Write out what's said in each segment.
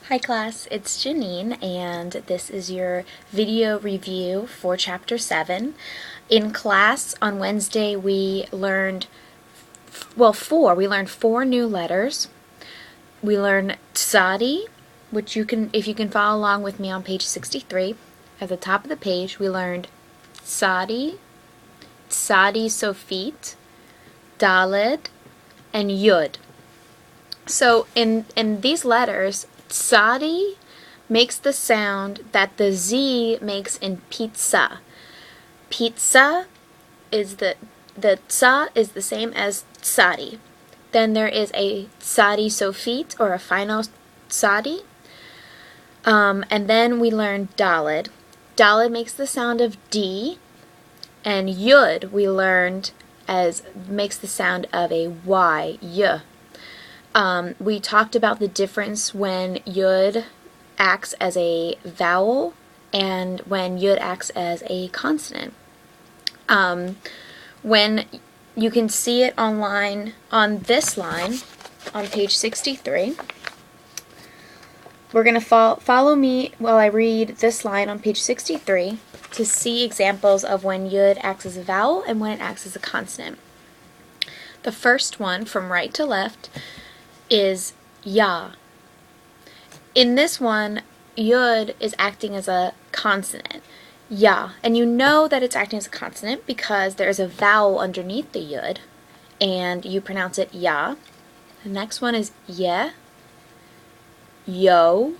Hi class, it's Janine and this is your video review for chapter 7. In class on Wednesday we learned, we learned 4 new letters. We learned tsadi, which if you can follow along with me on page 63, at the top of the page we learned tsadi, tsadi sofit, daled, and yud. So in these letters, tsadi makes the sound that the Z makes in pizza. Pizza is the tsa is the same as tsadi. Then there is a tsadi sofit, or a final tsadi. And then we learned daled. Daled makes the sound of D, and yud we learned makes the sound of a Y, y. We talked about the difference when yud acts as a vowel and when yud acts as a consonant. When you can see it online on this line, on page 63, we're going to follow me while I read this line on page 63 to see examples of when yud acts as a vowel and when it acts as a consonant. The first one, from right to left, is ya. In this one, yud is acting as a consonant, ya, and you know that it's acting as a consonant because there is a vowel underneath the yud, and you pronounce it ya. The next one is ye, yo,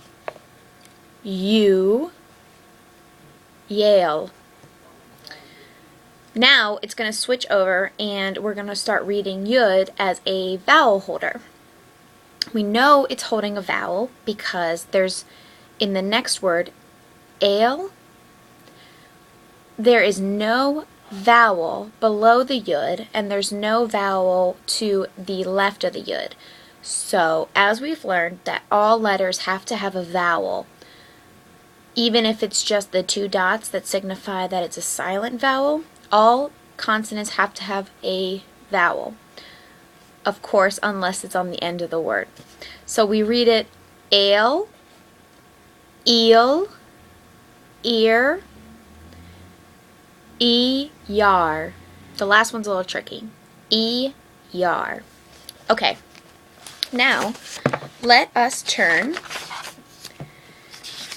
you, yale. Now it's going to switch over and we're going to start reading yud as a vowel holder. We know it's holding a vowel because there's, in the next word, ale, there is no vowel below the yud and there's no vowel to the left of the yud. So, as we've learned, that all letters have to have a vowel, even if it's just the 2 dots that signify that it's a silent vowel. All consonants have to have a vowel. Of course, unless it's on the end of the word. So we read it ale, eel, ear, yar. The last one's a little tricky. Yar. Okay, now let us turn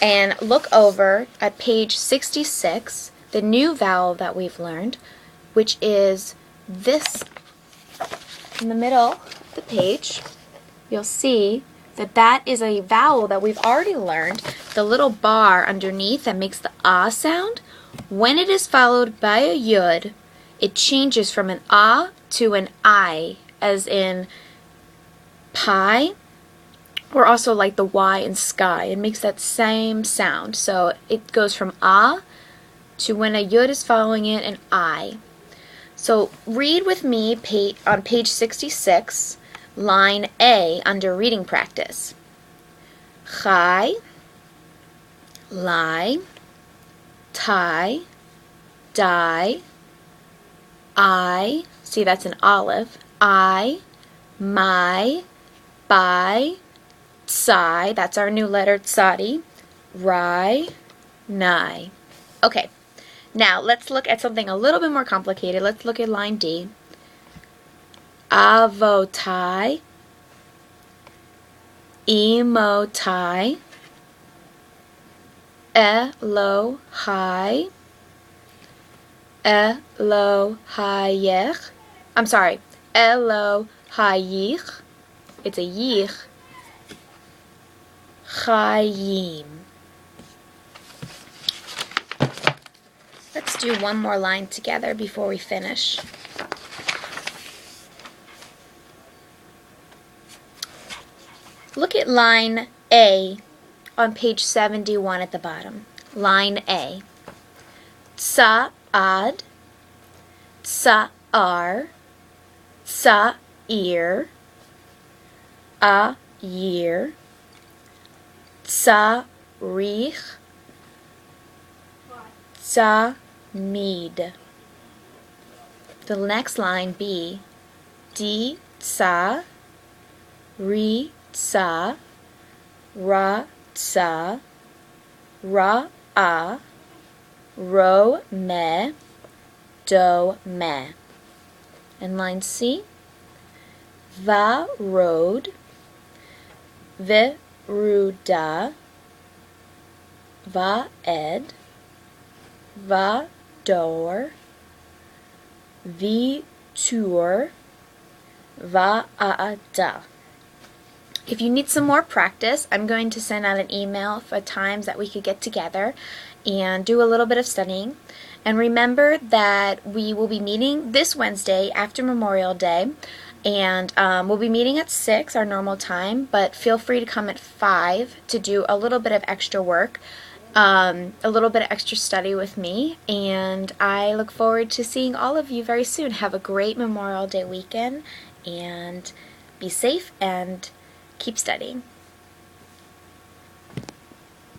and look over at page 66, the new vowel that we've learned, which is this. In the middle of the page, you'll see that that is a vowel that we've already learned, the little bar underneath that makes the ah sound. When it is followed by a yud, it changes from an ah to an I, as in pie, or also like the Y in sky. It makes that same sound. So it goes from ah to, when a yud is following it, an I. So read with me on page 66, line A, under reading practice. Chai, lie, tie, die, I, see that's an olive, I, my, by, tsai, that's our new letter, tsadi, rai, nai. Okay. Now, let's look at something a little bit more complicated. Let's look at line D. Avotai, emotai, Elohai, Elohayech. I'm sorry, Elohayich. It's a yich. Chayim. Let's do one more line together before we finish. Look at line A on page 71 at the bottom. Line A. Tsa'ad, tsa'ar, tsa'ir, a year, tsa'rich, Mead. The next line, B, D, Tsa, Ri, Tsa, Ra, sa, ra, a, ro, me, do, me. And line C, va, road, vi, ruda, va, ed, va, door, vi, tour, va, a, da. If you need some more practice, I'm going to send out an email for times that we could get together and do a little bit of studying. And remember that we will be meeting this Wednesday after Memorial Day, and we'll be meeting at 6, our normal time, but feel free to come at 5 to do a little bit of extra work, a little bit of extra study with me, and I look forward to seeing all of you very soon. Have a great Memorial Day weekend, and be safe and keep studying.